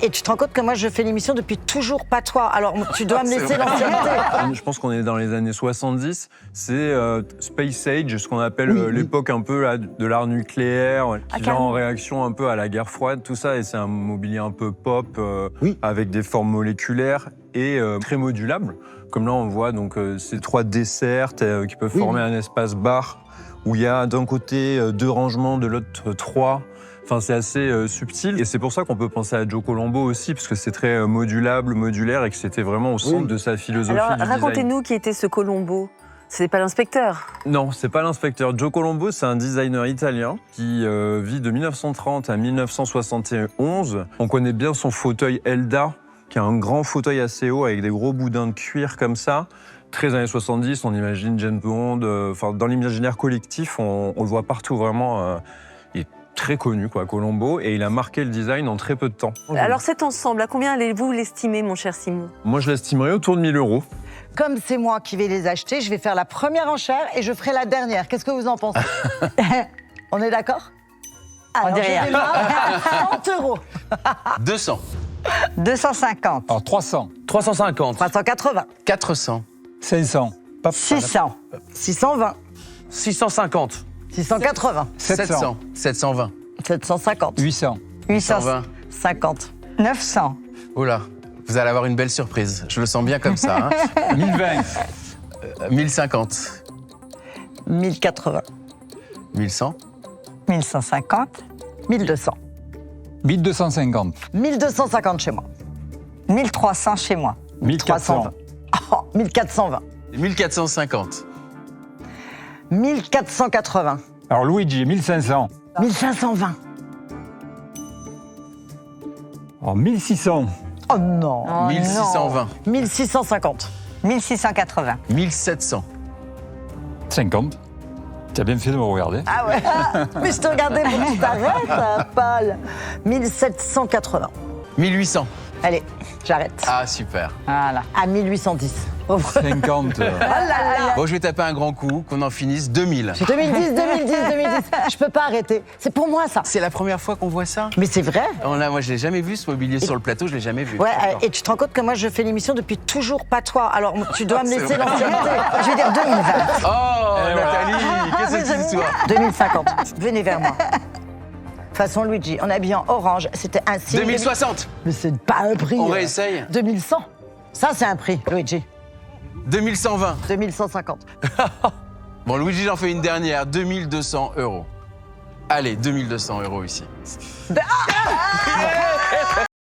Et tu te rends compte que moi, je fais l'émission depuis toujours, pas toi. Alors, tu dois me laisser l'ancienneté. Je pense qu'on est dans les années 70. C'est Space Age, ce qu'on appelle l'époque un peu là, de l'art nucléaire, qui vient en réaction un peu à la guerre froide, tout ça. Et c'est un mobilier un peu pop, avec des formes moléculaires et très modulables. Comme là, on voit donc ces 3 dessertes qui peuvent former un espace bar où il y a d'un côté 2 rangements, de l'autre 3. Enfin, c'est assez subtil et c'est pour ça qu'on peut penser à Joe Colombo aussi, parce que c'est très modulable, modulaire et que c'était vraiment au centre de sa philosophie. Alors, du design. racontez-nous qui était ce Colombo. C'est pas l'inspecteur? Non, c'est pas l'inspecteur. Joe Colombo, c'est un designer italien qui vit de 1930 à 1971. On connaît bien son fauteuil Elda, qui est un grand fauteuil assez haut avec des gros boudins de cuir comme ça. Très années 70, on imagine James Bond. Dans l'imaginaire collectif, on le voit partout vraiment. Il est très connu, quoi, Colombo, et il a marqué le design en très peu de temps. Alors cet ensemble, à combien allez-vous l'estimer, mon cher Simon? Moi, je l'estimerais autour de 1 000 €. Comme c'est moi qui vais les acheter, je vais faire la première enchère et je ferai la dernière. Qu'est-ce que vous en pensez? On est d'accord? On dit je rien. démarre. 100 €. 200. 250. Alors 300, 350. 380. 400. 500, pas 600. 620. 650. 680. 700, 720. 750. 800, 820. 50. 900. Oh là, vous allez avoir une belle surprise. Je le sens bien comme ça. Hein. 1020, 1050. 1080. 1100. 1150. 1200. 1250, 1250 chez moi. 1300 chez moi. 1400, Oh, 1420. 1450. 1480. alors Luigi, 1500, 1520. alors 1600, Oh non. Oh 1620. 1650. 1680. 1700. 50. Tu as bien fait de me regarder. Ah ouais. Mais je te regardais pour que tu t'arrêtes, Paul. 1780. 1800. Allez, j'arrête. Ah, super. Voilà. À 1810. Oh 50, là là. Bon, je vais taper un grand coup, qu'on en finisse 2000. 2010. Je peux pas arrêter. C'est pour moi, ça. C'est la première fois qu'on voit ça. Mais c'est vrai. Moi, je l'ai jamais vu, ce mobilier sur le plateau, je l'ai jamais vu. Ouais, D'accord. et tu te rends compte que moi, je fais l'émission depuis toujours, pas toi. Alors, tu dois me laisser l'ancienneté. Je vais dire 2020. Oh, Et Nathalie, qu'est-ce que c'est que cette histoire? 2050. 2050. Venez vers moi. Façon Luigi, on est habillé en orange. C'était un signe. 2060. Mais c'est pas un prix. On réessaye. 2100. Ça, c'est un prix, Luigi. 2120. 2150. Bon, Luigi, j'en fais une dernière. 2200 €. Allez, 2200 € ici.